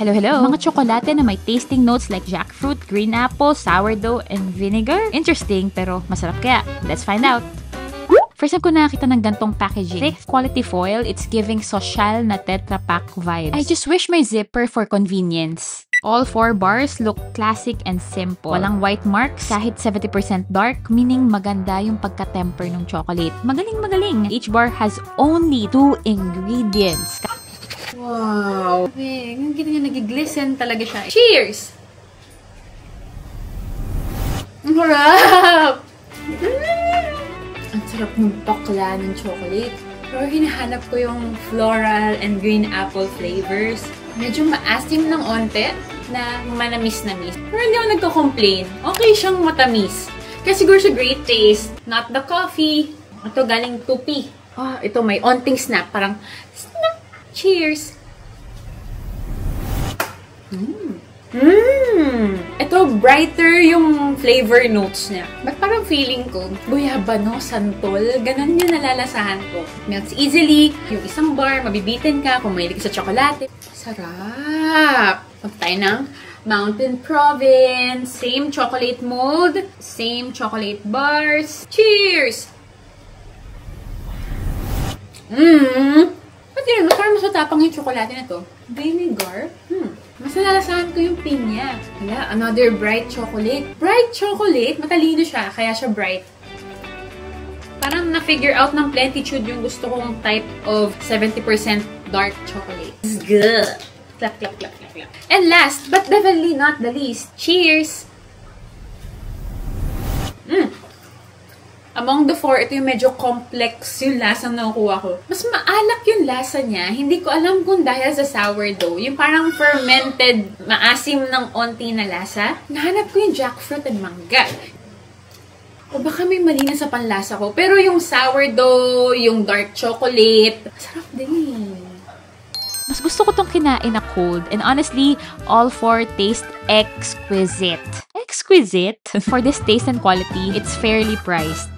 Hello, hello! Mga tsokolate na may tasting notes like jackfruit, green apple, sourdough, and vinegar? Interesting, pero masarap kaya? Let's find out! First time ko nakakita ng gantong packaging. Thick quality foil, it's giving social na Tetra Pak vibes. I just wish may zipper for convenience. All 4 bars look classic and simple. Walang white marks, kahit 70% dark, meaning maganda yung pagka-temper ng chocolate. Magaling! Each bar has only 2 ingredients. Wow! Ang kita niya nag-glisten talaga siya. Cheers! Ang harap! Ang sarap ng bakla ng chocolate. Pero hinahanap ko yung floral and green apple flavors. Medyo maasim ng onte na manamis-namis. Pero hindi ako nagko-complain. Okay siyang matamis. Kaya siguro siya great taste. Not the coffee. Ito galing tupi. Ito may onting snap. Parang snap. Cheers! Ito, brighter yung flavor notes niya. But parang feeling ko, guyabano, santol, ganun yung nalalasahan ko. Melts easily. Yung isang bar, mabibitin ka kung mahilig sa tsokolate. Sarap! Pag tayo ng Mountain Province. Same chocolate mold. Same chocolate bars. Cheers! Ba't yun? Parang mas matapang yung tsokolate na to. Vinegar? Mas nalalasahan ko yung pinya. Wala, another bright chocolate. Bright chocolate? Matalino siya, kaya siya bright. Parang na-figure out ng Plentitude yung gusto kong type of 70% dark chocolate. It's good! Clap, clap, clap, clap, clap. And last, but definitely not the least, cheers! Among the 4, ito yung medyo complex yung lasang nakukuha ko. Mas maalak yung lasa niya. Hindi ko alam kung dahil sa sourdough. Yung parang fermented, maasim ng onti na lasa. Nahanap ko yung jackfruit and mangga. O baka may mali na sa panlasa ko. Pero yung sourdough, yung dark chocolate, masarap din. Mas gusto ko tong kinain na cold. And honestly, all 4 taste exquisite. Exquisite? For this taste and quality, it's fairly priced.